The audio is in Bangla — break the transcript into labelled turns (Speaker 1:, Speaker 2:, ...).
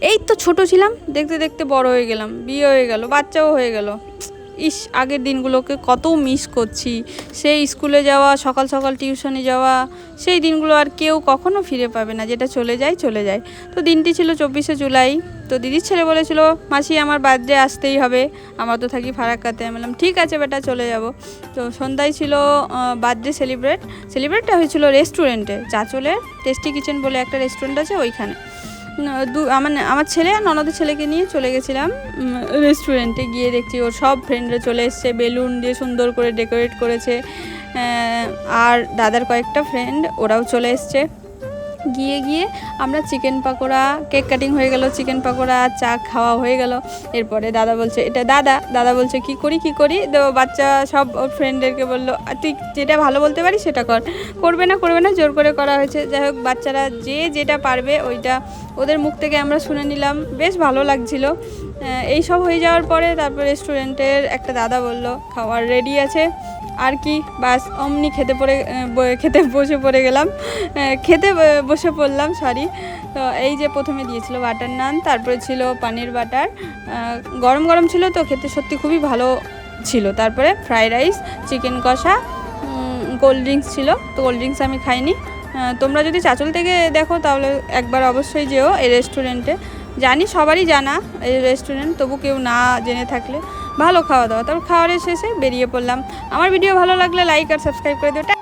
Speaker 1: এই তো ছোট ছিলাম, দেখতে দেখতে বড় হয়ে গেলাম, বিয়ে হয়ে গেল, বাচ্চাও হয়ে গেল। ইস, আগের দিনগুলোকে কত মিস করছি। সেই স্কুলে যাওয়া, সকাল সকাল টিউশনে যাওয়া, সেই দিনগুলো আর কেউ কখনো ফিরে পাবে না, যেটা চলে যায় চলে যায়। তো দিনটি ছিল 24শে জুলাই। তো দিদির ছেলে বলেছিল, মাসি আমার বার্থডে আসতেই হবে, আমরা তো থাকি ফারাক্কাতে। আমি বললাম ঠিক আছে বেটা, চলে যাব। তো সন্ধ্যায় ছিল বার্থডে সেলিব্রেটটা হয়েছিল রেস্টুরেন্টে, চাঁচলের টেস্টি কিচেন বলে একটা রেস্টুরেন্ট আছে, ওইখানে। আমার ছেলে আর ননদের ছেলেকে নিয়ে চলে গেছিলাম রেস্টুরেন্টে। গিয়ে দেখছি ওর সব ফ্রেন্ডরা চলে এসছে, বেলুন দিয়ে সুন্দর করে ডেকোরেট করেছে। আর দাদার কয়েকটা ফ্রেন্ড, ওরাও চলে এসছে। গিয়ে আমরা চিকেন পাকোড়া, কেক কাটিং হয়ে গেল, চিকেন পাকোড়া চা খাওয়া হয়ে গেল। এরপরে দাদা বলছে, এটা দাদা বলছে কি করি। তো বাচ্চা সব ওর ফ্রেন্ডদেরকে বললো, তুই যেটা ভালো বলতে পারিস সেটা করবে না, জোর করে করা হয়েছে। যাই হোক, বাচ্চারা যেটা পারবে ওইটা ওদের মুখ থেকে আমরা শুনে নিলাম, বেশ ভালো লাগছিল। এই সব হয়ে যাওয়ার পরে তারপর রেস্টুরেন্টের একটা দাদা বলল, খাবার রেডি আছে। আর কি, বাস অমনি খেতে বসে পড়লাম। তো এই যে প্রথমে দিয়েছিল বাটার নান, তারপরে ছিল পানির বাটার, গরম ছিল তো খেতে সত্যি খুবই ভালো ছিল। তারপরে ফ্রাইড রাইস, চিকেন কষা, কোল্ড ড্রিঙ্কস ছিল। তো কোল্ড ড্রিঙ্কস আমি খাইনি। তোমরা যদি চাঁচল থেকে দেখো তাহলে একবার অবশ্যই যেও এই রেস্টুরেন্টে। জানি সবারই জানা এই রেস্টুরেন্ট, তবু কেউ না জেনে থাকলে, ভালো খাওয়া দাওয়া। তারপর খাওয়ারের শেষে বেরিয়ে পড়লাম। আমার ভিডিও ভালো লাগলে লাইক আর সাবস্ক্রাইব করে দিও।